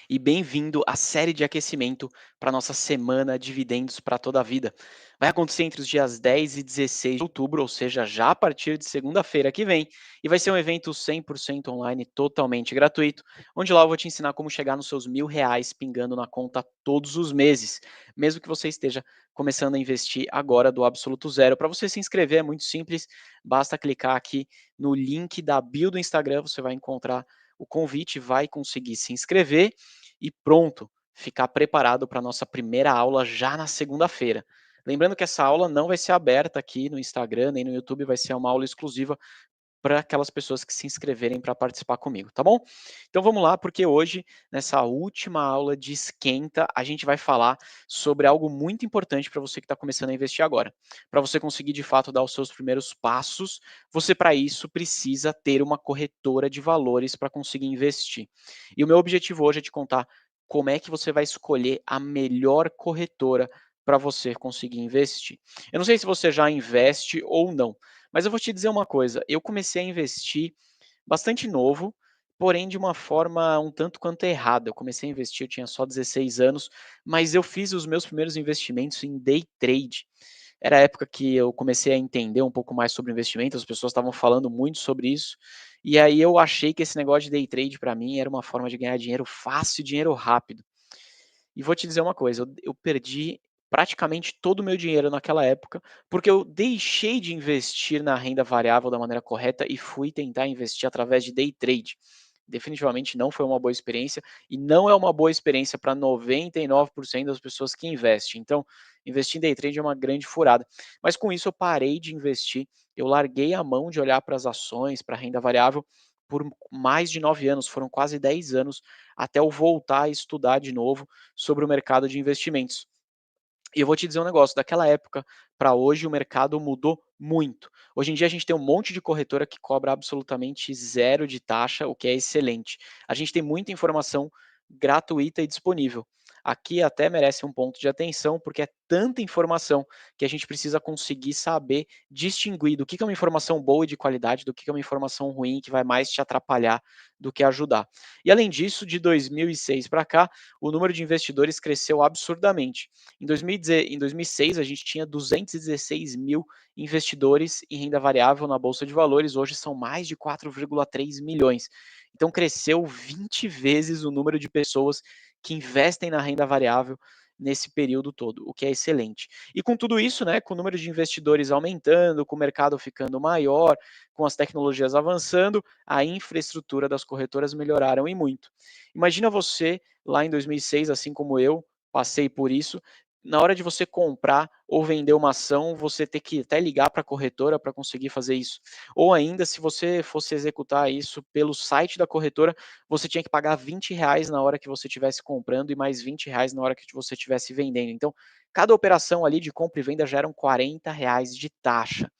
e bem-vindo à série de aquecimento para nossa semana Dividendos para toda a vida. Vai acontecer entre os dias 10 e 16 de outubro, ou seja, já a partir de segunda-feira que vem, e vai ser um evento 100% online, totalmente gratuito, onde lá eu vou te ensinar como chegar nos seus R$ 1.000 pingando na conta todos os meses, mesmo que você esteja começando a investir agora do absoluto zero. Para você se inscrever é muito simples, basta clicar aqui no link da bio do Instagram, você vai encontrar o convite, vai conseguir se inscrever e pronto, ficar preparado para a nossa primeira aula já na segunda-feira. Lembrando que essa aula não vai ser aberta aqui no Instagram nem no YouTube, vai ser uma aula exclusiva para aquelas pessoas que se inscreverem para participar comigo, tá bom? Então vamos lá, porque hoje, nessa última aula de esquenta, a gente vai falar sobre algo muito importante para você que está começando a investir agora. Para você conseguir de fato dar os seus primeiros passos, você para isso precisa ter uma corretora de valores para conseguir investir. E o meu objetivo hoje é te contar como é que você vai escolher a melhor corretora para você conseguir investir. Eu não sei se você já investe ou não, mas eu vou te dizer uma coisa, eu comecei a investir bastante novo, porém de uma forma um tanto quanto errada. Eu comecei a investir, eu tinha só 16 anos, mas eu fiz os meus primeiros investimentos em day trade. Era a época que eu comecei a entender um pouco mais sobre investimento, as pessoas estavam falando muito sobre isso, e aí eu achei que esse negócio de day trade para mim era uma forma de ganhar dinheiro fácil, dinheiro rápido. E vou te dizer uma coisa, eu perdi praticamente todo o meu dinheiro naquela época, porque eu deixei de investir na renda variável da maneira correta e fui tentar investir através de day trade. Definitivamente não foi uma boa experiência e não é uma boa experiência para 99% das pessoas que investem. Então, investir em day trade é uma grande furada. Mas com isso eu parei de investir, eu larguei a mão de olhar para as ações, para a renda variável por mais de 9 anos, foram quase 10 anos até eu voltar a estudar de novo sobre o mercado de investimentos. E eu vou te dizer um negócio, daquela época para hoje o mercado mudou muito. Hoje em dia a gente tem um monte de corretora que cobra absolutamente zero de taxa, o que é excelente. A gente tem muita informação gratuita e disponível. Aqui até merece um ponto de atenção, porque é tanta informação que a gente precisa conseguir saber distinguir do que é uma informação boa e de qualidade, do que é uma informação ruim que vai mais te atrapalhar do que ajudar. E além disso, de 2006 para cá, o número de investidores cresceu absurdamente. Em 2006, a gente tinha 216 mil investidores em renda variável na Bolsa de Valores, hoje são mais de 4,3 milhões. Então, cresceu 20 vezes o número de pessoas que investem na renda variável nesse período todo, o que é excelente. E com tudo isso, né, com o número de investidores aumentando, com o mercado ficando maior, com as tecnologias avançando, a infraestrutura das corretoras melhoraram e muito. Imagina você lá em 2006, assim como eu, passei por isso, na hora de você comprar ou vender uma ação, você ter que até ligar para a corretora para conseguir fazer isso. Ou ainda, se você fosse executar isso pelo site da corretora, você tinha que pagar R$ 20 na hora que você estivesse comprando e mais R$ 20 na hora que você estivesse vendendo. Então, cada operação ali de compra e venda já eram R$ 40 de taxa.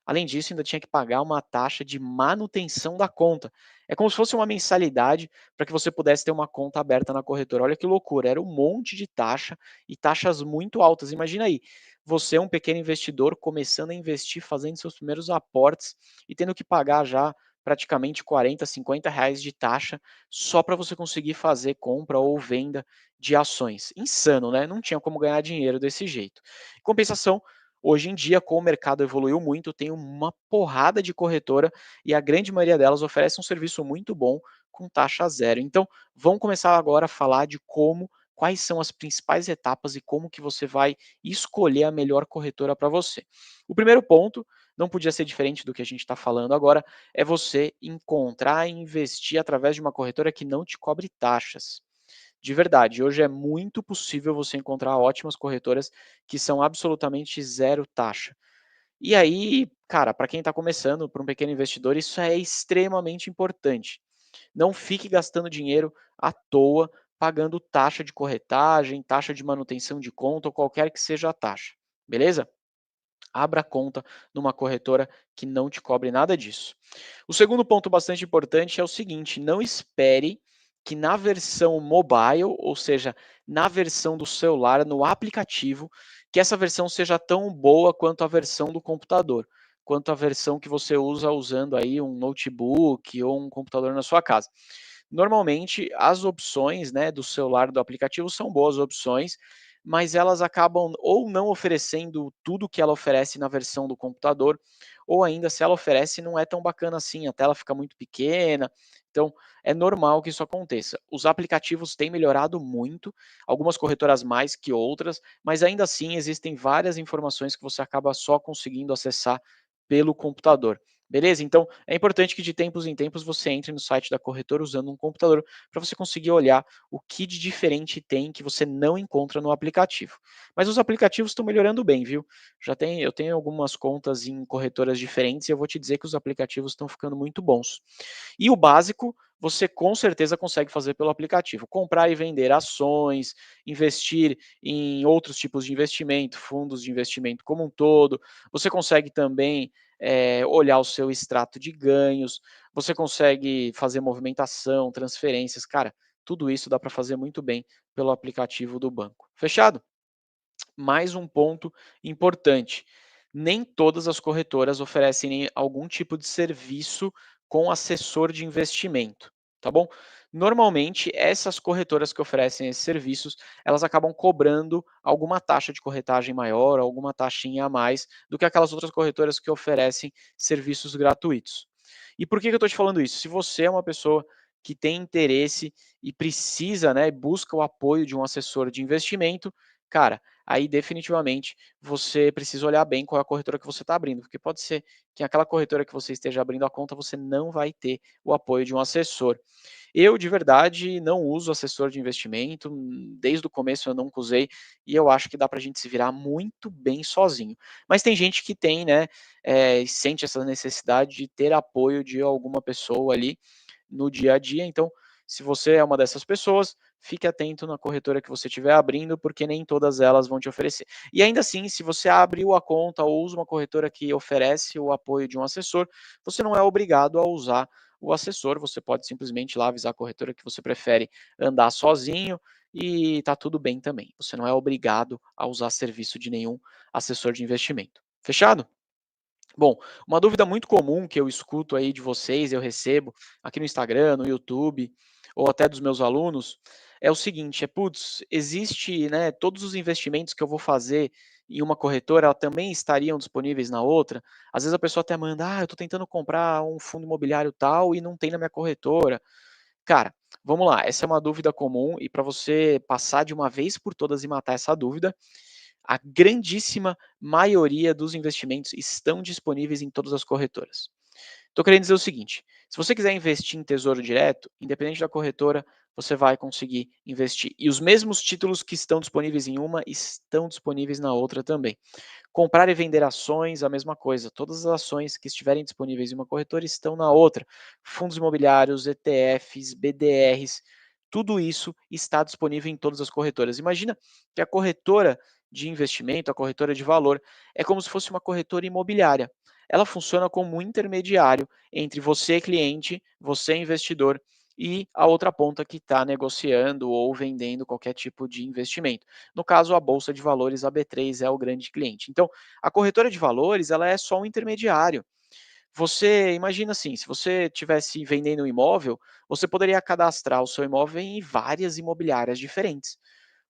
Além disso, ainda tinha que pagar uma taxa de manutenção da conta. É como se fosse uma mensalidade para que você pudesse ter uma conta aberta na corretora. Olha que loucura, era um monte de taxa e taxas muito altas. Imagina aí, você é um pequeno investidor começando a investir, fazendo seus primeiros aportes e tendo que pagar já praticamente R$ 40, R$ 50 de taxa só para você conseguir fazer compra ou venda de ações. Insano, né? Não tinha como ganhar dinheiro desse jeito. Em compensação, hoje em dia, como o mercado evoluiu muito, tem uma porrada de corretora e a grande maioria delas oferece um serviço muito bom com taxa zero. Então, vamos começar agora a falar de quais são as principais etapas e como que você vai escolher a melhor corretora para você. O primeiro ponto, não podia ser diferente do que a gente está falando agora, é você encontrar e investir através de uma corretora que não te cobre taxas. De verdade, hoje é muito possível você encontrar ótimas corretoras que são absolutamente zero taxa. E aí, cara, para quem está começando, para um pequeno investidor, isso é extremamente importante. Não fique gastando dinheiro à toa, pagando taxa de corretagem, taxa de manutenção de conta ou qualquer que seja a taxa. Beleza? Abra conta numa corretora que não te cobre nada disso. O segundo ponto bastante importante é o seguinte: não espere que na versão mobile, ou seja, na versão do celular, no aplicativo, que essa versão seja tão boa quanto a versão do computador, quanto a versão que você usa usando aí um notebook ou um computador na sua casa. normalmente as opções, né, do celular, do aplicativo são boas opções, mas elas acabam ou não oferecendo tudo que ela oferece na versão do computador, ou ainda se ela oferece não é tão bacana assim, a tela fica muito pequena, então é normal que isso aconteça. Os aplicativos têm melhorado muito, algumas corretoras mais que outras, mas ainda assim existem várias informações que você acaba só conseguindo acessar pelo computador. Beleza? Então é importante que de tempos em tempos você entre no site da corretora usando um computador para você conseguir olhar o que de diferente tem que você não encontra no aplicativo. Mas os aplicativos estão melhorando bem, viu? Eu tenho algumas contas em corretoras diferentes e eu vou te dizer que os aplicativos estão ficando muito bons. E o básico, você com certeza consegue fazer pelo aplicativo. Comprar e vender ações, investir em outros tipos de investimento, fundos de investimento como um todo. Você consegue também olhar o seu extrato de ganhos, você consegue fazer movimentação, transferências. Cara, tudo isso dá para fazer muito bem pelo aplicativo do banco. Fechado? Mais um ponto importante: nem todas as corretoras oferecem algum tipo de serviço com assessor de investimento, tá bom? Normalmente, essas corretoras que oferecem esses serviços, elas acabam cobrando alguma taxa de corretagem maior, alguma taxinha a mais do que aquelas outras corretoras que oferecem serviços gratuitos. E por que eu estou te falando isso? Se você é uma pessoa que tem interesse e precisa, né, busca o apoio de um assessor de investimento, cara, aí definitivamente você precisa olhar bem qual é a corretora que você está abrindo, porque pode ser que aquela corretora que você esteja abrindo a conta você não vai ter o apoio de um assessor. Eu, de verdade, não uso assessor de investimento, desde o começo eu nunca usei, e eu acho que dá para a gente se virar muito bem sozinho. Mas tem gente que tem, né, sente essa necessidade de ter apoio de alguma pessoa ali no dia a dia, então, se você é uma dessas pessoas, fique atento na corretora que você estiver abrindo, porque nem todas elas vão te oferecer. E ainda assim, se você abriu a conta ou usa uma corretora que oferece o apoio de um assessor, você não é obrigado a usar o assessor, você pode simplesmente ir lá avisar a corretora que você prefere andar sozinho e tá tudo bem também. Você não é obrigado a usar serviço de nenhum assessor de investimento. Fechado? Bom, uma dúvida muito comum que eu escuto aí de vocês, eu recebo aqui no Instagram, no YouTube, ou até dos meus alunos, é o seguinte, putz, existe, né, todos os investimentos que eu vou fazer em uma corretora, ela também estariam disponíveis na outra? Às vezes a pessoa até manda, eu estou tentando comprar um fundo imobiliário tal e não tem na minha corretora. Cara, vamos lá, essa é uma dúvida comum e para você passar de uma vez por todas e matar essa dúvida, a grandíssima maioria dos investimentos estão disponíveis em todas as corretoras. Estou querendo dizer o seguinte: se você quiser investir em tesouro direto, independente da corretora, você vai conseguir investir. E os mesmos títulos que estão disponíveis em uma estão disponíveis na outra também. Comprar e vender ações, a mesma coisa. Todas as ações que estiverem disponíveis em uma corretora estão na outra. Fundos imobiliários, ETFs, BDRs, tudo isso está disponível em todas as corretoras. Imagina que a corretora de investimento, a corretora de valor, é como se fosse uma corretora imobiliária. Ela funciona como um intermediário entre você, cliente, você, investidor, e a outra ponta que está negociando ou vendendo qualquer tipo de investimento. No caso, a bolsa de valores, a B3 é o grande cliente. Então, a corretora de valores, ela é só um intermediário. Você imagina assim, se você tivesse vendendo um imóvel, você poderia cadastrar o seu imóvel em várias imobiliárias diferentes.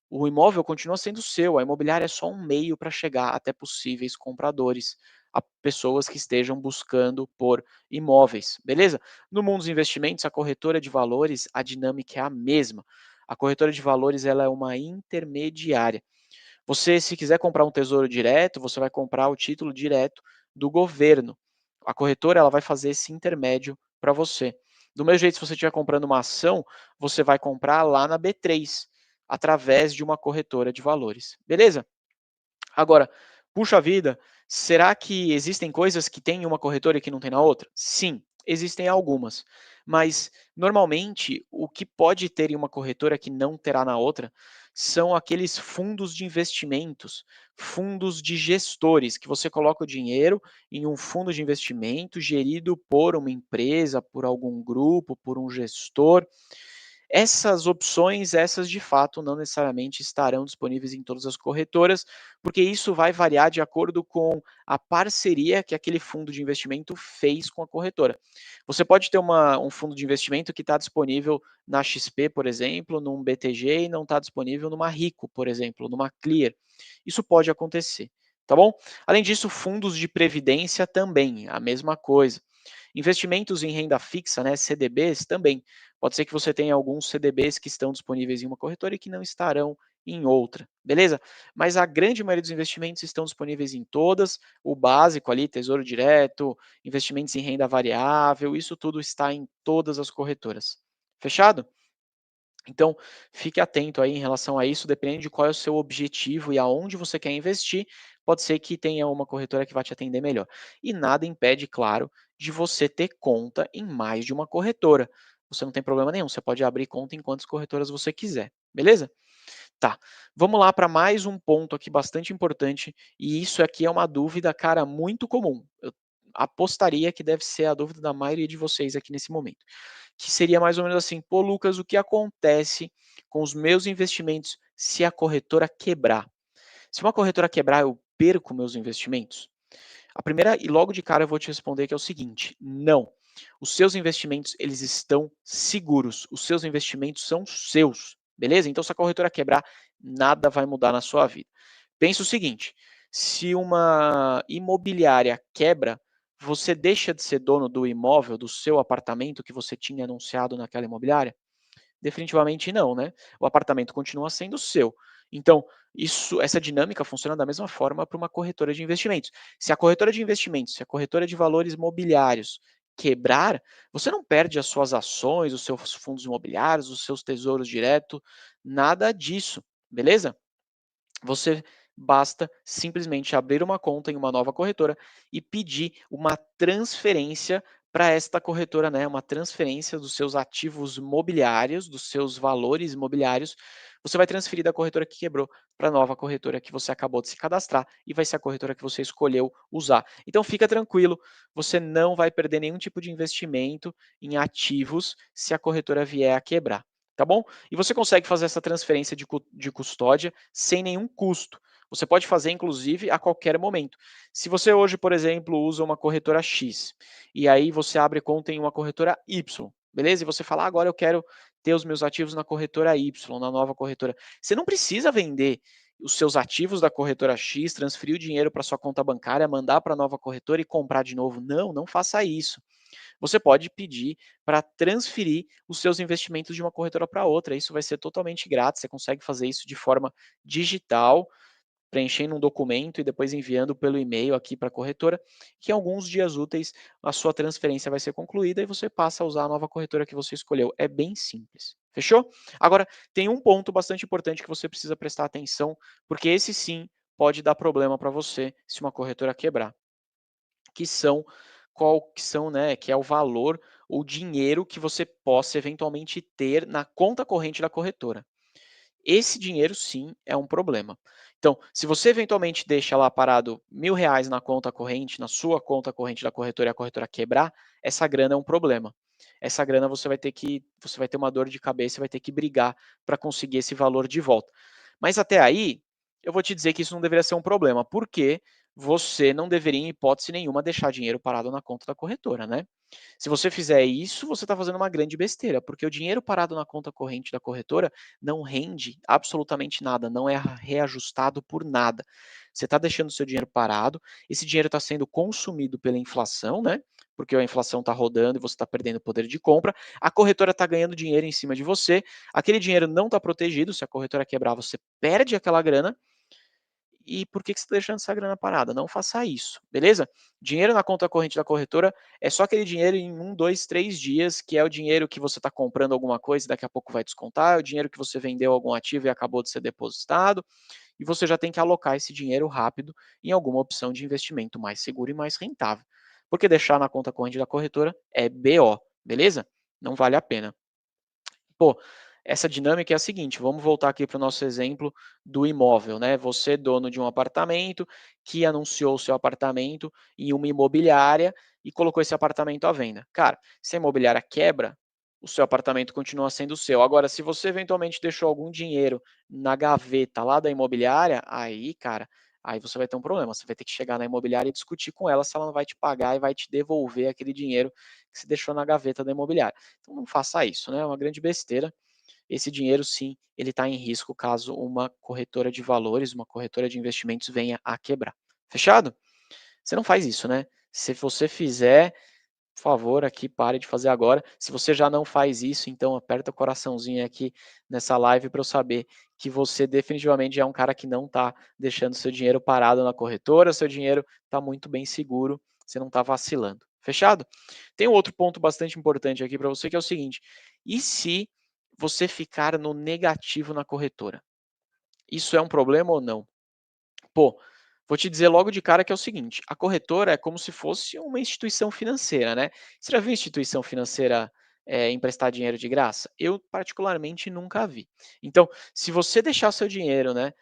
O imóvel continua sendo seu, a imobiliária é só um meio para chegar até possíveis compradores, a pessoas que estejam buscando por imóveis, beleza? No mundo dos investimentos, a corretora de valores, a dinâmica é a mesma. A corretora de valores ela é uma intermediária. Você, se quiser comprar um tesouro direto, você vai comprar o título direto do governo. A corretora ela vai fazer esse intermédio para você. Do mesmo jeito, se você estiver comprando uma ação, você vai comprar lá na B3, através de uma corretora de valores. Beleza? Agora, puxa vida, será que existem coisas que tem em uma corretora e que não tem na outra? Sim, existem algumas. Mas, normalmente, o que pode ter em uma corretora que não terá na outra são aqueles fundos de investimentos, fundos de gestores, que você coloca o dinheiro em um fundo de investimento gerido por uma empresa, por algum grupo, por um gestor. Essas opções, essas de fato não necessariamente estarão disponíveis em todas as corretoras, porque isso vai variar de acordo com a parceria que aquele fundo de investimento fez com a corretora. Você pode ter um fundo de investimento que está disponível na XP, por exemplo, num BTG e não está disponível numa Rico, por exemplo, numa Clear. Isso pode acontecer, tá bom? Além disso, fundos de previdência também, a mesma coisa. Investimentos em renda fixa, né, CDBs, também. Pode ser que você tenha alguns CDBs que estão disponíveis em uma corretora e que não estarão em outra, beleza? Mas a grande maioria dos investimentos estão disponíveis em todas, o básico ali, tesouro direto, investimentos em renda variável, isso tudo está em todas as corretoras. Fechado? Então, fique atento aí em relação a isso, dependendo de qual é o seu objetivo e aonde você quer investir, pode ser que tenha uma corretora que vai te atender melhor. E nada impede, claro, de você ter conta em mais de uma corretora. Você não tem problema nenhum, você pode abrir conta em quantas corretoras você quiser, beleza? Tá, vamos lá para mais um ponto aqui bastante importante, e isso aqui é uma dúvida, cara, muito comum. Eu apostaria que deve ser a dúvida da maioria de vocês aqui nesse momento, que seria mais ou menos assim: "Pô, Lucas, o que acontece com os meus investimentos se a corretora quebrar? Se uma corretora quebrar, eu perco meus investimentos?" A primeira e logo de cara eu vou te responder que é o seguinte: não. Os seus investimentos, eles estão seguros. Os seus investimentos são seus, beleza? Então, se a corretora quebrar, nada vai mudar na sua vida. Pensa o seguinte: se uma imobiliária quebra, você deixa de ser dono do imóvel, do seu apartamento que você tinha anunciado naquela imobiliária? Definitivamente não, né? O apartamento continua sendo seu. Então, essa dinâmica funciona da mesma forma para uma corretora de investimentos. Se a corretora de investimentos, se a corretora de valores imobiliários quebrar, você não perde as suas ações, os seus fundos imobiliários, os seus tesouros direto, nada disso, beleza? Você basta simplesmente abrir uma conta em uma nova corretora e pedir uma transferência para esta corretora, né? Uma transferência dos seus ativos mobiliários, dos seus valores imobiliários. Você vai transferir da corretora que quebrou para a nova corretora que você acabou de se cadastrar e vai ser a corretora que você escolheu usar. Então fica tranquilo, você não vai perder nenhum tipo de investimento em ativos se a corretora vier a quebrar, tá bom? E você consegue fazer essa transferência de custódia sem nenhum custo. Você pode fazer, inclusive, a qualquer momento. Se você hoje, por exemplo, usa uma corretora X, e aí você abre conta em uma corretora Y, beleza? E você fala: "Ah, agora eu quero ter os meus ativos na corretora Y, na nova corretora." Você não precisa vender os seus ativos da corretora X, transferir o dinheiro para sua conta bancária, mandar para a nova corretora e comprar de novo. Não, não faça isso. Você pode pedir para transferir os seus investimentos de uma corretora para outra. Isso vai ser totalmente grátis. Você consegue fazer isso de forma digital, preenchendo um documento e depois enviando pelo e-mail aqui para a corretora, que em alguns dias úteis a sua transferência vai ser concluída e você passa a usar a nova corretora que você escolheu. É bem simples. Fechou? Agora, tem um ponto bastante importante que você precisa prestar atenção, porque esse sim pode dar problema para você se uma corretora quebrar, que são né, que é o valor ou dinheiro que você possa eventualmente ter na conta corrente da corretora. Esse dinheiro sim é um problema. Então, se você eventualmente deixa lá parado R$ 1.000 na conta corrente, na sua conta corrente da corretora e a corretora quebrar, essa grana é um problema. Essa grana você vai ter uma dor de cabeça e vai ter que brigar para conseguir esse valor de volta. Mas até aí, eu vou te dizer que isso não deveria ser um problema, porque você não deveria, em hipótese nenhuma, deixar dinheiro parado na conta da corretora, né? Se você fizer isso, você está fazendo uma grande besteira, porque o dinheiro parado na conta corrente da corretora não rende absolutamente nada, não é reajustado por nada. Você está deixando o seu dinheiro parado, esse dinheiro está sendo consumido pela inflação, né? Porque a inflação está rodando e você está perdendo poder de compra. A corretora está ganhando dinheiro em cima de você. Aquele dinheiro não está protegido. Se a corretora quebrar, você perde aquela grana. E por que você está deixando essa grana parada? Não faça isso, beleza? Dinheiro na conta corrente da corretora é só aquele dinheiro em 1, 2, 3 dias, que é o dinheiro que você está comprando alguma coisa e daqui a pouco vai descontar, é o dinheiro que você vendeu algum ativo e acabou de ser depositado, e você já tem que alocar esse dinheiro rápido em alguma opção de investimento mais seguro e mais rentável. Porque deixar na conta corrente da corretora é BO, beleza? Não vale a pena. Pô, essa dinâmica é a seguinte, vamos voltar aqui para o nosso exemplo do imóvel, né? Você, dono de um apartamento, que anunciou o seu apartamento em uma imobiliária e colocou esse apartamento à venda. Cara, se a imobiliária quebra, o seu apartamento continua sendo seu. Agora, se você eventualmente deixou algum dinheiro na gaveta lá da imobiliária, aí, cara, aí você vai ter um problema. Você vai ter que chegar na imobiliária e discutir com ela se ela não vai te pagar e vai te devolver aquele dinheiro que você deixou na gaveta da imobiliária. Então não faça isso, né? É uma grande besteira. Esse dinheiro, sim, ele está em risco caso uma corretora de valores, uma corretora de investimentos venha a quebrar. Fechado? Você não faz isso, né? Se você fizer, por favor, aqui pare de fazer agora. Se você já não faz isso, então aperta o coraçãozinho aqui nessa live para eu saber que você definitivamente é um cara que não está deixando seu dinheiro parado na corretora, seu dinheiro está muito bem seguro, você não está vacilando. Fechado? Tem um outro ponto bastante importante aqui para você que é o seguinte: e se você ficar no negativo na corretora? Isso é um problema ou não? Pô, vou te dizer logo de cara que é o seguinte: a corretora é como se fosse uma instituição financeira, né. Você já viu instituição financeira, emprestar dinheiro de graça? Eu particularmente nunca vi. Então, se você deixar seu dinheiro, né,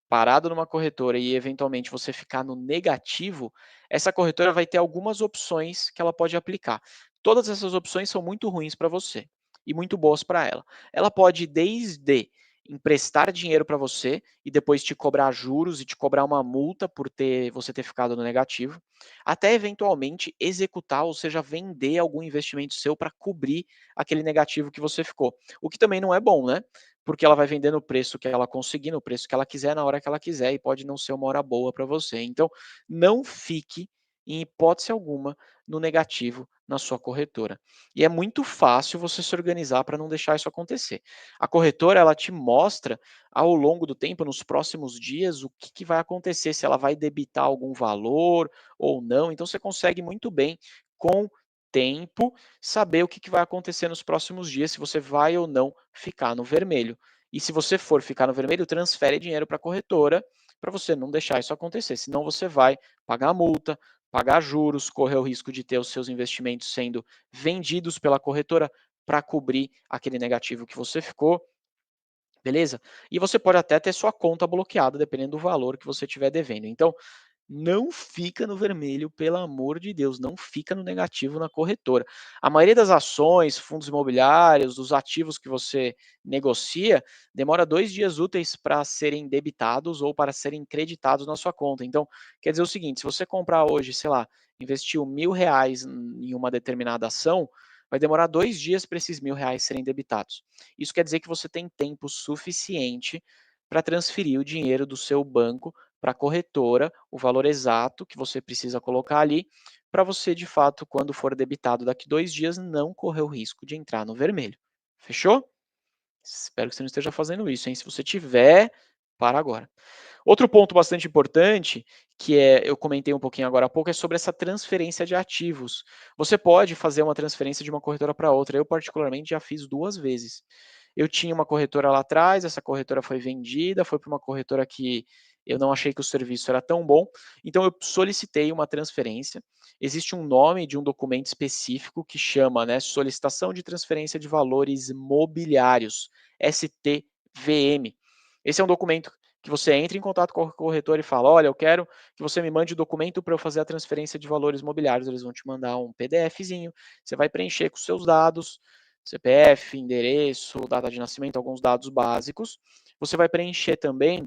parado numa corretora e eventualmente você ficar no negativo, essa corretora vai ter algumas opções que ela pode aplicar. Todas essas opções são muito ruins para você e muito boas para ela. Ela pode desde emprestar dinheiro para você e depois te cobrar juros e te cobrar uma multa por você ter ficado no negativo, até eventualmente executar, ou seja, vender algum investimento seu para cobrir aquele negativo que você ficou. O que também não é bom, né? Porque ela vai vender no preço que ela conseguir, no preço que ela quiser, na hora que ela quiser, e pode não ser uma hora boa para você. Então, não fique, em hipótese alguma, no negativo na sua corretora. E é muito fácil você se organizar para não deixar isso acontecer. A corretora, ela te mostra ao longo do tempo, nos próximos dias, o que, que vai acontecer, se ela vai debitar algum valor ou não. Então, você consegue muito bem, com tempo, saber o que, que vai acontecer nos próximos dias, se você vai ou não ficar no vermelho. E se você for ficar no vermelho, transfere dinheiro para a corretora para você não deixar isso acontecer. Senão você vai pagar multa, pagar juros, correr o risco de ter os seus investimentos sendo vendidos pela corretora para cobrir aquele negativo que você ficou, beleza? E você pode até ter sua conta bloqueada, dependendo do valor que você estiver devendo. Então, não fica no vermelho, pelo amor de Deus, não fica no negativo na corretora. A maioria das ações, fundos imobiliários, dos ativos que você negocia, demora 2 dias úteis para serem debitados ou para serem creditados na sua conta. Então, quer dizer o seguinte: se você comprar hoje, sei lá, investiu R$ 1.000 em uma determinada ação, vai demorar 2 dias para esses R$ 1.000 serem debitados. Isso quer dizer que você tem tempo suficiente para transferir o dinheiro do seu banco para a corretora, o valor exato que você precisa colocar ali, para você, de fato, quando for debitado daqui 2 dias, não correr o risco de entrar no vermelho. Fechou? Espero que você não esteja fazendo isso, hein? Se você tiver, para agora. Outro ponto bastante importante, que eu comentei um pouquinho agora há pouco, é sobre essa transferência de ativos. Você pode fazer uma transferência de uma corretora para outra. Eu, particularmente, já fiz 2 vezes. Eu tinha uma corretora lá atrás, essa corretora foi vendida, foi para uma corretora que eu não achei que o serviço era tão bom, então eu solicitei uma transferência. Existe um nome de um documento específico que chama, né, Solicitação de Transferência de Valores Mobiliários, STVM. Esse é um documento que você entra em contato com a corretora e fala: olha, eu quero que você me mande o documento para eu fazer a transferência de valores mobiliários. Eles vão te mandar um PDFzinho, você vai preencher com seus dados, CPF, endereço, data de nascimento, alguns dados básicos. Você vai preencher também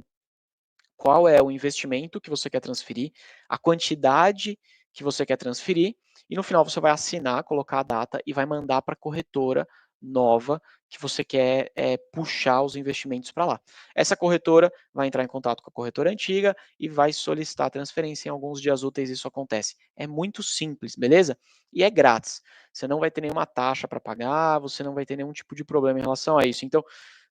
qual é o investimento que você quer transferir, a quantidade que você quer transferir, e no final você vai assinar, colocar a data e vai mandar para a corretora nova que você quer puxar os investimentos para lá. Essa corretora vai entrar em contato com a corretora antiga e vai solicitar a transferência. Em alguns dias úteis isso acontece. É muito simples, beleza? E é grátis. Você não vai ter nenhuma taxa para pagar, você não vai ter nenhum tipo de problema em relação a isso. Então,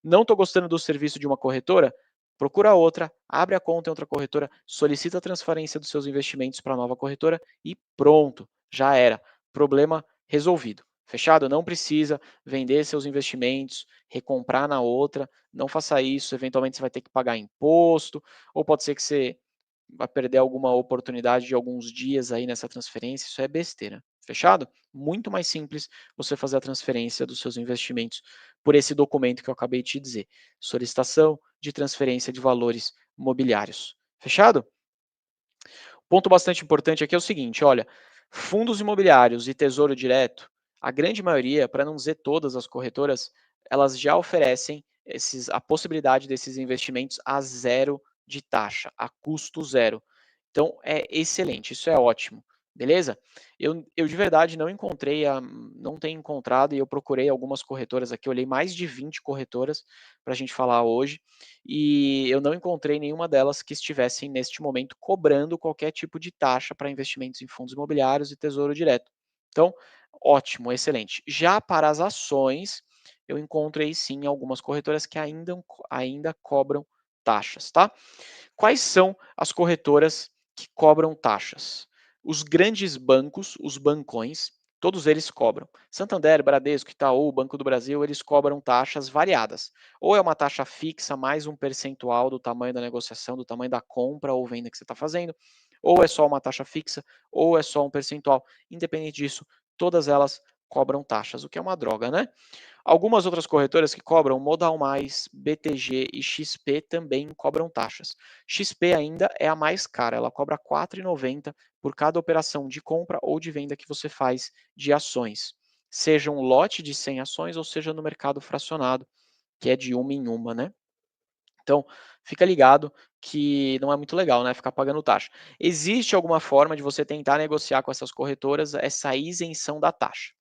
não estou gostando do serviço de uma corretora? Procura outra, abre a conta em outra corretora, solicita a transferência dos seus investimentos para a nova corretora e pronto, já era. Problema resolvido. Fechado? Não precisa vender seus investimentos, recomprar na outra, não faça isso. Eventualmente você vai ter que pagar imposto, ou pode ser que você vai perder alguma oportunidade de alguns dias aí nessa transferência. Isso é besteira. Fechado? Muito mais simples você fazer a transferência dos seus investimentos por esse documento que eu acabei de te dizer. Solicitação de transferência de valores mobiliários. Fechado? Ponto bastante importante aqui é o seguinte, olha, fundos imobiliários e tesouro direto, A grande maioria, para não dizer todas as corretoras, elas já oferecem a possibilidade desses investimentos a zero de taxa, a custo zero. Então é excelente, isso é ótimo, beleza? Eu de verdade não tenho encontrado e eu procurei algumas corretoras aqui, olhei mais de 20 corretoras para a gente falar hoje, e eu não encontrei nenhuma delas que estivessem neste momento cobrando qualquer tipo de taxa para investimentos em fundos imobiliários e tesouro direto. Então, ótimo, excelente. Já para as ações, eu encontrei sim algumas corretoras que ainda cobram taxas, tá? Quais são as corretoras que cobram taxas? Os grandes bancos, os bancões, todos eles cobram. Santander, Bradesco, Itaú, Banco do Brasil, eles cobram taxas variadas. Ou é uma taxa fixa mais um percentual do tamanho da negociação, do tamanho da compra ou venda que você está fazendo, ou é só uma taxa fixa, ou é só um percentual. Independente disso, todas elas cobram taxas, o que é uma droga, né? Algumas outras corretoras que cobram, Modal Mais, BTG e XP também cobram taxas. XP ainda é a mais cara, ela cobra R$ 4,90 por cada operação de compra ou de venda que você faz de ações, seja um lote de 100 ações ou seja no mercado fracionado, que é de uma em uma, né? Então, fica ligado que não é muito legal, né, ficar pagando taxa. Existe alguma forma de você tentar negociar com essas corretoras essa isenção da taxa,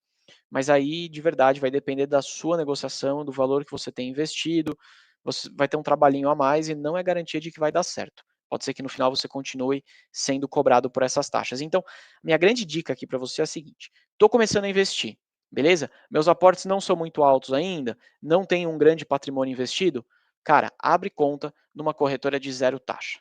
mas aí de verdade vai depender da sua negociação, do valor que você tem investido, você vai ter um trabalhinho a mais e não é garantia de que vai dar certo. Pode ser que no final você continue sendo cobrado por essas taxas. Então, minha grande dica aqui para você é a seguinte: estou começando a investir, beleza? Meus aportes não são muito altos ainda, não tenho um grande patrimônio investido. Cara, abre conta numa corretora de zero taxa.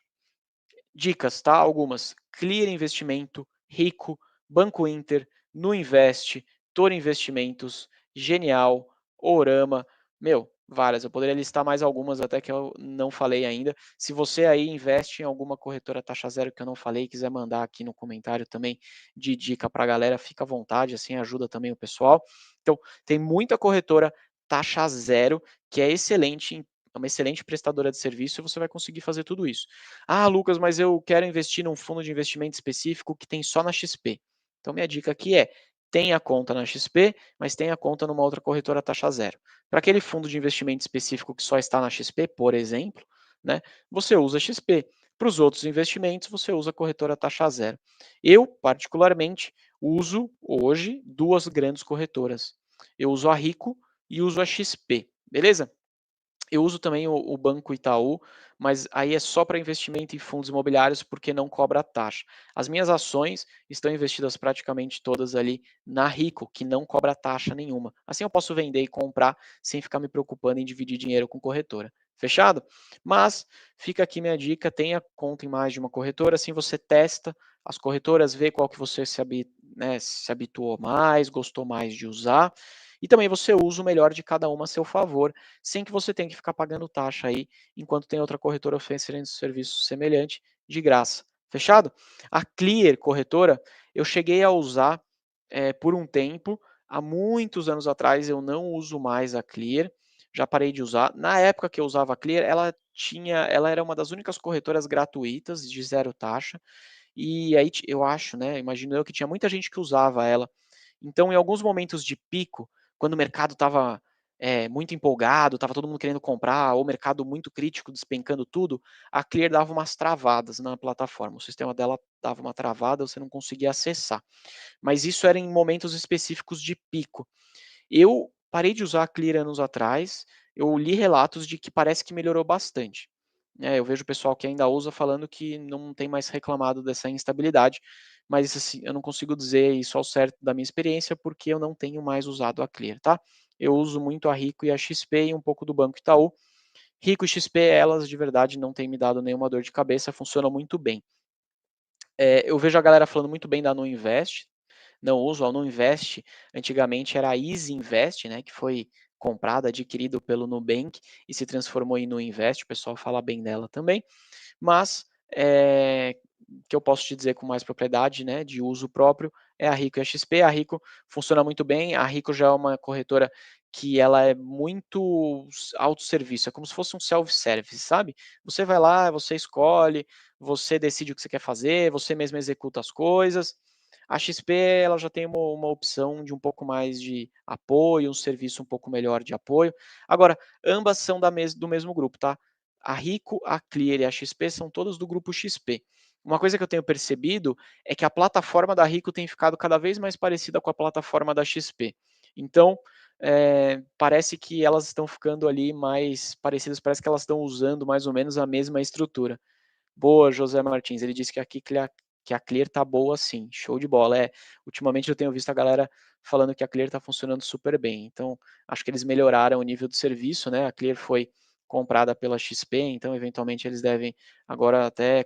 Dicas, tá? Algumas. Clear Investimento, Rico, Banco Inter, Nuinvest, Toro Investimentos, Genial, Orama, meu, várias. Eu poderia listar mais algumas até que eu não falei ainda. Se você aí investe em alguma corretora taxa zero que eu não falei, quiser mandar aqui no comentário também de dica para a galera, fica à vontade, assim ajuda também o pessoal. Então, tem muita corretora taxa zero que é excelente, é uma excelente prestadora de serviço e você vai conseguir fazer tudo isso. Ah, Lucas, mas eu quero investir num fundo de investimento específico que tem só na XP. Então, minha dica aqui é: tenha conta na XP, mas tenha conta numa outra corretora taxa zero. Para aquele fundo de investimento específico que só está na XP, por exemplo, né, você usa a XP. Para os outros investimentos, você usa a corretora taxa zero. Eu, particularmente, uso hoje duas grandes corretoras. Eu uso a Rico e uso a XP, beleza? Eu uso também o Banco Itaú, mas aí é só para investimento em fundos imobiliários, porque não cobra taxa. As minhas ações estão investidas praticamente todas ali na Rico, que não cobra taxa nenhuma. Assim eu posso vender e comprar sem ficar me preocupando em dividir dinheiro com corretora. Fechado? Mas fica aqui minha dica, tenha conta em mais de uma corretora, assim você testa as corretoras, vê qual que você se habituou mais, gostou mais de usar, e também você usa o melhor de cada uma a seu favor, sem que você tenha que ficar pagando taxa aí, enquanto tem outra corretora oferecendo serviço semelhante de graça. Fechado? A Clear corretora, eu cheguei a usar por um tempo, há muitos anos atrás eu não uso mais a Clear, já parei de usar. Na época que eu usava a Clear, ela era uma das únicas corretoras gratuitas de zero taxa, e aí eu acho, né, imagino eu que tinha muita gente que usava ela. Então, em alguns momentos de pico, quando o mercado estava muito empolgado, estava todo mundo querendo comprar, ou o mercado muito crítico, despencando tudo, a Clear dava umas travadas na plataforma. O sistema dela dava uma travada, você não conseguia acessar. Mas isso era em momentos específicos de pico. Eu parei de usar a Clear anos atrás, eu li relatos de que parece que melhorou bastante. Eu vejo o pessoal que ainda usa falando que não tem mais reclamado dessa instabilidade, mas assim, eu não consigo dizer isso ao certo da minha experiência, porque eu não tenho mais usado a Clear, tá? Eu uso muito a Rico e a XP e um pouco do Banco Itaú. Rico e XP, elas de verdade não têm me dado nenhuma dor de cabeça, funcionam muito bem. Eu vejo a galera falando muito bem da Nuinvest, não uso, a Nuinvest antigamente era a Easy Invest, né, que foi comprada, adquirido pelo Nubank e se transformou em Nuinvest, o pessoal fala bem dela também, mas que eu posso te dizer com mais propriedade, né, de uso próprio, é a Rico e a XP. A Rico funciona muito bem, a Rico já é uma corretora que ela é muito autosserviço, é como se fosse um self-service, sabe? Você vai lá, você escolhe, você decide o que você quer fazer, você mesmo executa as coisas. A XP ela já tem uma opção de um pouco mais de apoio, um serviço um pouco melhor de apoio. Agora, ambas são do mesmo grupo, tá? A Rico, a Clear e a XP são todas do grupo XP. Uma coisa que eu tenho percebido é que a plataforma da Rico tem ficado cada vez mais parecida com a plataforma da XP. Então, parece que elas estão ficando ali mais parecidas, parece que elas estão usando mais ou menos a mesma estrutura. Boa, José Martins. Ele disse que que a Clear tá boa sim. Show de bola. Ultimamente eu tenho visto a galera falando que a Clear tá funcionando super bem. Então, acho que eles melhoraram o nível de serviço, né? A Clear foi comprada pela XP, então eventualmente eles devem agora até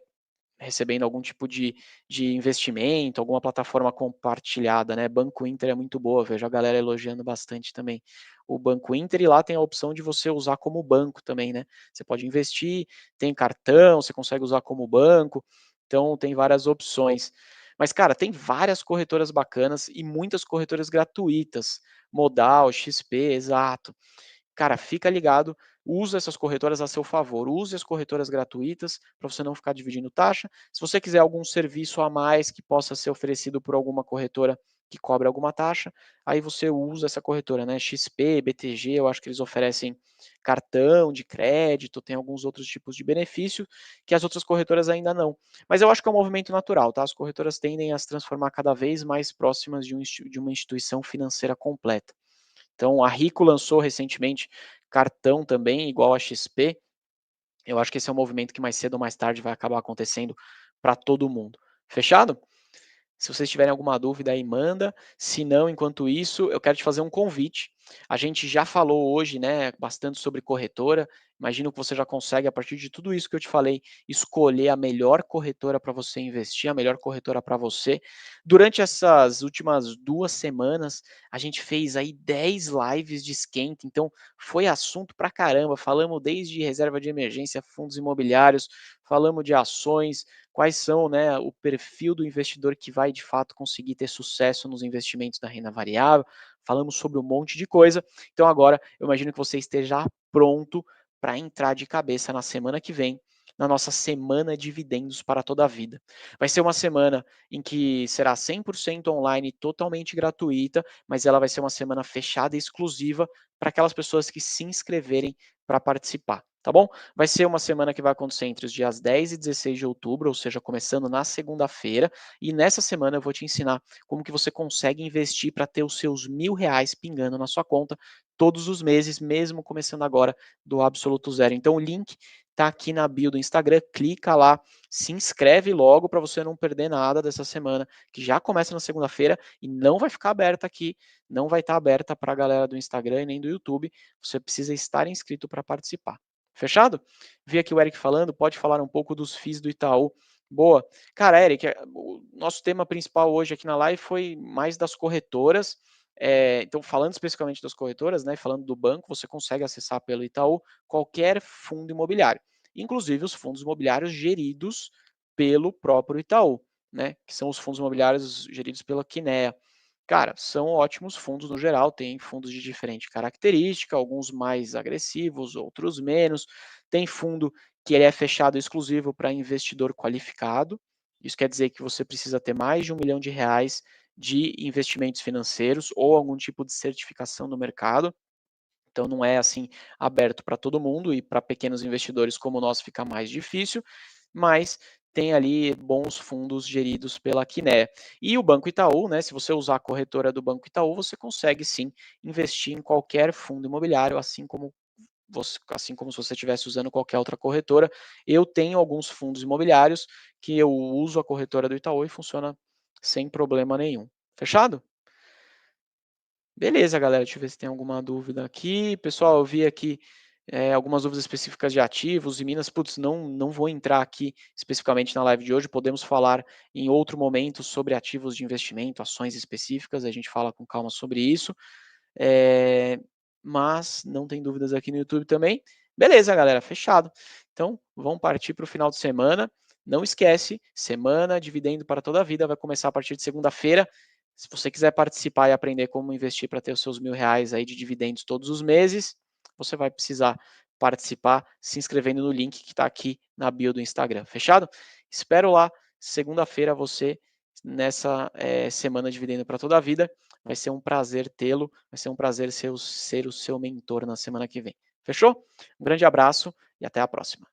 recebendo algum tipo de investimento, alguma plataforma compartilhada, né? Banco Inter é muito boa, vejo a galera elogiando bastante também o Banco Inter, e lá tem a opção de você usar como banco também, né? Você pode investir, tem cartão, você consegue usar como banco, então tem várias opções. Mas, cara, tem várias corretoras bacanas e muitas corretoras gratuitas. Modal, XP, Exato. Cara, fica ligado, usa essas corretoras a seu favor, use as corretoras gratuitas para você não ficar dividindo taxa. Se você quiser algum serviço a mais que possa ser oferecido por alguma corretora que cobre alguma taxa, aí você usa essa corretora, né? XP, BTG, eu acho que eles oferecem cartão de crédito, tem alguns outros tipos de benefício que as outras corretoras ainda não. Mas eu acho que é um movimento natural, tá? As corretoras tendem a se transformar cada vez mais próximas de uma instituição financeira completa. Então, a Rico lançou recentemente cartão também, igual a XP. Eu acho que esse é um movimento que mais cedo ou mais tarde vai acabar acontecendo para todo mundo. Fechado? Se vocês tiverem alguma dúvida aí, manda. Se não, enquanto isso, eu quero te fazer um convite. A gente já falou hoje, né, bastante sobre corretora. Imagino que você já consegue, a partir de tudo isso que eu te falei, escolher a melhor corretora para você investir, a melhor corretora para você. Durante essas últimas 2 semanas, a gente fez aí 10 lives de esquenta, então foi assunto pra caramba. Falamos desde reserva de emergência, fundos imobiliários, falamos de ações, quais são, né, o perfil do investidor que vai de fato conseguir ter sucesso nos investimentos da renda variável. Falamos sobre um monte de coisa. Então agora eu imagino que você esteja pronto para entrar de cabeça na semana que vem, na nossa semana dividendos para toda a vida. Vai ser uma semana em que será 100% online, totalmente gratuita, mas ela vai ser uma semana fechada e exclusiva para aquelas pessoas que se inscreverem para participar, tá bom? Vai ser uma semana que vai acontecer entre os dias 10 e 16 de outubro, ou seja, começando na segunda-feira, e nessa semana eu vou te ensinar como que você consegue investir para ter os seus R$ 1.000 pingando na sua conta todos os meses, mesmo começando agora do absoluto zero. Então o link está aqui na bio do Instagram, clica lá, se inscreve logo para você não perder nada dessa semana, que já começa na segunda-feira e não vai ficar aberta aqui, não vai estar aberta para a galera do Instagram e nem do YouTube. Você precisa estar inscrito para participar. Fechado? Vi aqui o Eric falando, pode falar um pouco dos FIIs do Itaú. Boa. Cara, Eric, o nosso tema principal hoje aqui na live foi mais das corretoras. Então, falando especificamente das corretoras, né, falando do banco, você consegue acessar pelo Itaú qualquer fundo imobiliário, inclusive os fundos imobiliários geridos pelo próprio Itaú, né, que são os fundos imobiliários geridos pela Kinea. Cara, são ótimos fundos no geral, tem fundos de diferente característica, alguns mais agressivos, outros menos. Tem fundo que ele é fechado exclusivo para investidor qualificado. Isso quer dizer que você precisa ter mais de R$ 1 milhão de investimentos financeiros ou algum tipo de certificação no mercado. Então não é assim aberto para todo mundo, e para pequenos investidores como nós fica mais difícil, mas tem ali bons fundos geridos pela Kinea. E o Banco Itaú, né, se você usar a corretora do Banco Itaú, você consegue sim investir em qualquer fundo imobiliário, assim como se você estivesse usando qualquer outra corretora. Eu tenho alguns fundos imobiliários que eu uso a corretora do Itaú e funciona sem problema nenhum. Fechado? Beleza, galera, deixa eu ver se tem alguma dúvida aqui. Pessoal, eu vi aqui algumas dúvidas específicas de ativos e Minas. Putz, não vou entrar aqui especificamente na live de hoje. Podemos falar em outro momento sobre ativos de investimento, ações específicas. A gente fala com calma sobre isso. É, mas não tem dúvidas aqui no YouTube também. Beleza, galera, fechado. Então, vamos partir para o final de semana. Não esquece, semana dividendo para toda a vida vai começar a partir de segunda-feira. Se você quiser participar e aprender como investir para ter os seus R$ 1.000 aí de dividendos todos os meses, você vai precisar participar se inscrevendo no link que está aqui na bio do Instagram. Fechado? Espero lá segunda-feira você nessa semana Dividendo para Toda a Vida. Vai ser um prazer tê-lo, vai ser um prazer ser o seu mentor na semana que vem. Fechou? Um grande abraço e até a próxima.